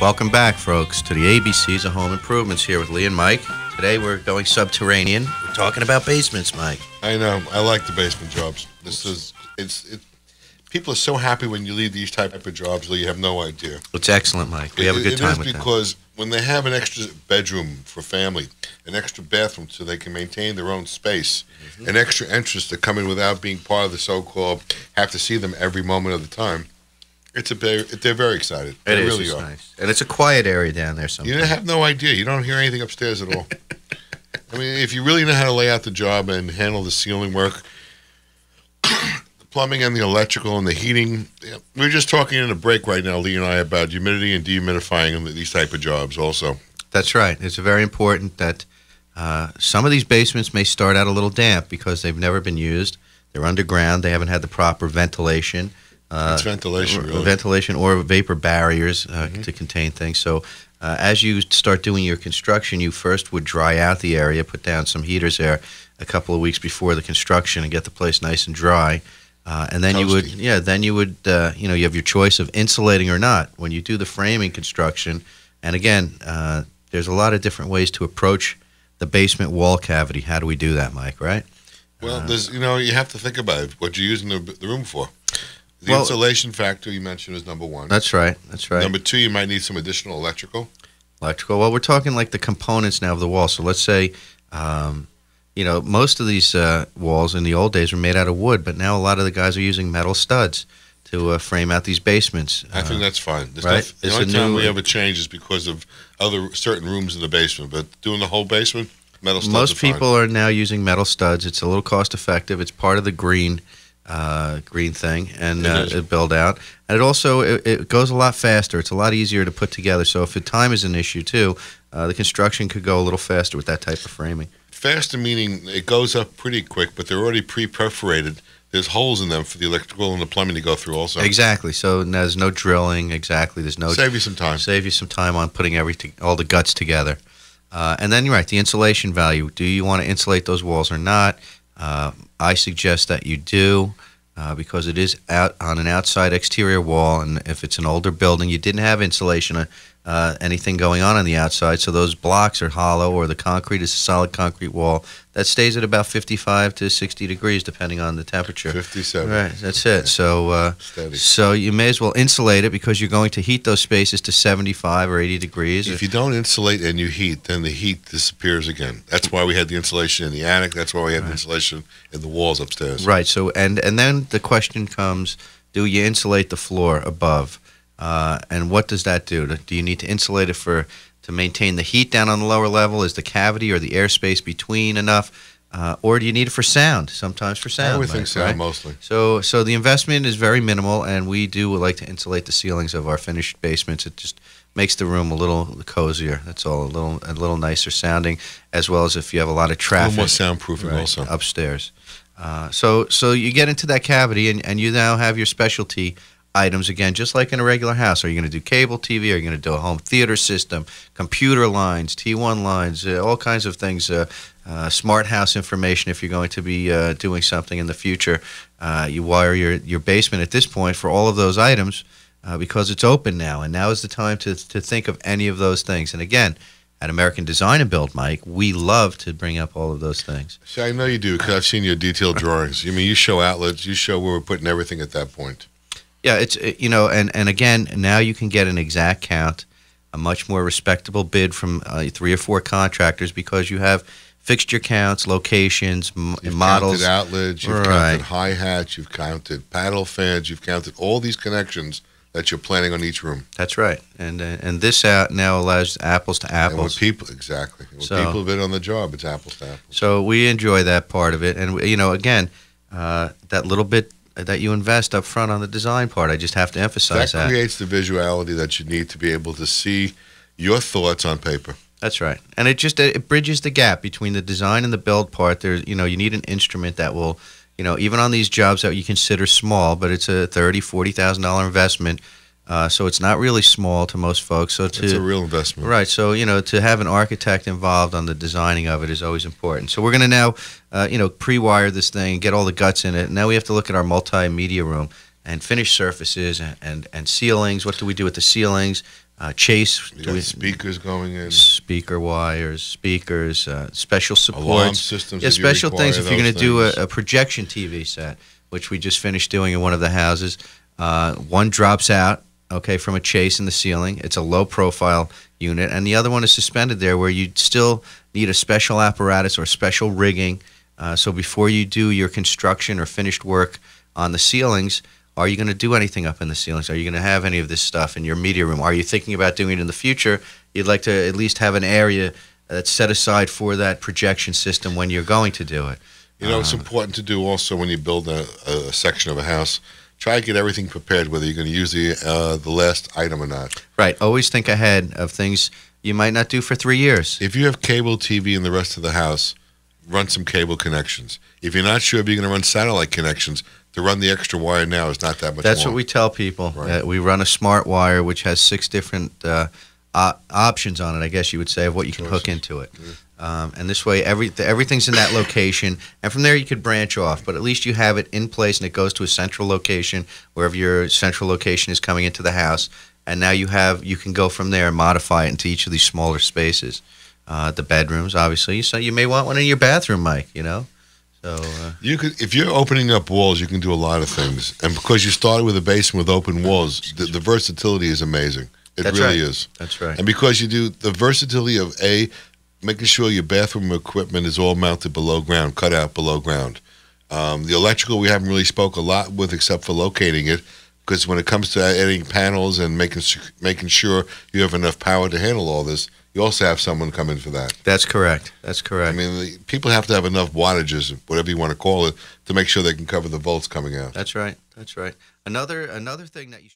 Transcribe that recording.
Welcome back, folks, to the ABCs of Home Improvements here with Lee and Mike. Today we're going subterranean. We're talking about basements, Mike. I know. I like the basement jobs. People are so happy when you leave these type of jobs, Lee. You have no idea. It's excellent, Mike. We have a good time with that. It is because when they have an extra bedroom for family, an extra bathroom so they can maintain their own space, an extra entrance to come in without being part of the so-called have to see them every moment of the time. They're very excited. They really are. Nice. And it's a quiet area down there sometimes. You have no idea. You don't hear anything upstairs at all. I mean, if you really know how to lay out the job and handle the ceiling work, the plumbing and the electrical and the heating. We're just talking in a break right now, Lee and I, about humidity and dehumidifying and these type of jobs also. That's right. It's very important that some of these basements may start out a little damp because they've never been used. They're underground. They haven't had the proper ventilation. It's ventilation, really. Ventilation or vapor barriers to contain things. So as you start doing your construction, you first would dry out the area, put down some heaters there a couple of weeks before the construction and get the place nice and dry. And then you would, you have your choice of insulating or not when you do the framing construction. And again, there's a lot of different ways to approach the basement wall cavity. How do we do that, Mike, right? Well, you have to think about it, what you're using the room for. The insulation factor you mentioned is number one. That's right. Number two, you might need some additional electrical. Well, we're talking like the components now of the wall. So let's say, most of these walls in the old days were made out of wood, but now a lot of the guys are using metal studs to frame out these basements. I think that's fine. Right? The only time we ever change is because of certain rooms in the basement, but doing the whole basement, metal studs Most are fine. people are now using metal studs. It's a little cost effective. It's part of the green thing and build out, and it also it goes a lot faster. It's a lot easier to put together. So if the time is an issue too, the construction could go a little faster with that type of framing. Faster meaning it goes up pretty quick, but they're already pre-perforated. There's holes in them for the electrical and the plumbing to go through also. Exactly. So there's no drilling. Exactly. There's no save you some time. Save you some time on putting all the guts together, and then you're right. The insulation value. Do you want to insulate those walls or not? I suggest that you do because it is out on an outside exterior wall, and if it's an older building, you didn't have insulation, anything going on the outside, so those blocks are hollow, or the concrete is a solid concrete wall that stays at about 55 to 60 degrees depending on the temperature. 57. Right, that's it. So you may as well insulate it because you're going to heat those spaces to 75 or 80 degrees. If you don't insulate and you heat, then the heat disappears again. That's why we had the insulation in the attic. That's why we had the insulation in the walls upstairs. Right. So and then the question comes: do you insulate the floor above? And what does that do? Do you need to insulate it to maintain the heat down on the lower level? Is the cavity or the airspace between enough? Or do you need it for sound? Sometimes for sound. I would think sound, right? mostly. So the investment is very minimal, and we do like to insulate the ceilings of our finished basements. It just makes the room a little cozier. That's all, a little nicer sounding, as well as if you have a lot of traffic. A little more soundproofing also. Upstairs. So you get into that cavity, and you now have your specialty items again, just like in a regular house. Are you going to do cable TV? Are you going to do a home theater system, computer lines, T1 lines, all kinds of things, smart house information if you're going to be doing something in the future. You wire your basement at this point for all of those items because it's open now, and now is the time to think of any of those things. And again, at American Design and Build, Mike, we love to bring up all of those things. See, I know you do because I've seen your detailed drawings. You show outlets, you show where we're putting everything at that point. Yeah, it's and again, now you can get an exact count, a much more respectable bid from 3 or 4 contractors because you have fixture counts, locations, you've models. Counted outlets, you've counted hi-hats, you've counted paddle fans, you've counted all these connections that you're planning on each room. That's right, and this now allows apples to apples. And when people people bid on the job, it's apples to apples. So we enjoy that part of it, and again, that little bit that you invest up front on the design part. I just have to emphasize that. That creates the visuality that you need to be able to see your thoughts on paper. That's right. And it bridges the gap between the design and the build part. There's, you need an instrument that will, even on these jobs that you consider small, but it's a $30,000, $40,000 investment. So it's not really small to most folks. So it's a real investment. Right. So, to have an architect involved on the designing of it is always important. So we're going to now, pre-wire this thing, get all the guts in it. Now we have to look at our multimedia room. and finish surfaces and ceilings. What do we do with the ceilings? Chase. You got speakers going in. Speaker wires, speakers, special supports. Alarm systems. Yeah, if you special require things if you're going to those do things. a projection TV set, which we just finished doing in one of the houses. One drops out, okay, from a chase in the ceiling. It's a low-profile unit, and the other one is suspended there where you still need a special apparatus or special rigging. So before you do your construction or finished work on the ceilings, are you going to do anything up in the ceilings? Are you going to have any of this stuff in your media room? Are you thinking about doing it in the future? You'd like to at least have an area that's set aside for that projection system when you're going to do it. You know, it's important to do also when you build a section of a house. Try to get everything prepared, whether you're going to use the last item or not. Right. Always think ahead of things you might not do for 3 years. If you have cable TV in the rest of the house, run some cable connections. If you're not sure if you're going to run satellite connections, to run the extra wire now is not that much That's more. what we tell people. Right. We run a smart wire which has 6 different options on it, I guess you would say, of what you can hook into it. And this way, everything's in that location, and from there you could branch off. But at least you have it in place, and it goes to a central location, wherever your central location is coming into the house. And now you can go from there and modify it into each of these smaller spaces. The bedrooms, obviously. So you may want one in your bathroom, Mike. You know. So you could, if you're opening up walls, you can do a lot of things. And because you started with a basement with open walls, the versatility is amazing. That's really is. That's right. And because you do the versatility of making sure your bathroom equipment is all mounted below ground, cut out below ground. The electrical we haven't really spoke a lot with, except for locating it, because when it comes to adding panels and making sure you have enough power to handle all this, you also have someone come in for that. That's correct. That's correct. I mean, people have to have enough wattages, whatever you want to call it, to make sure they can cover the volts coming out. That's right. That's right. Another thing that you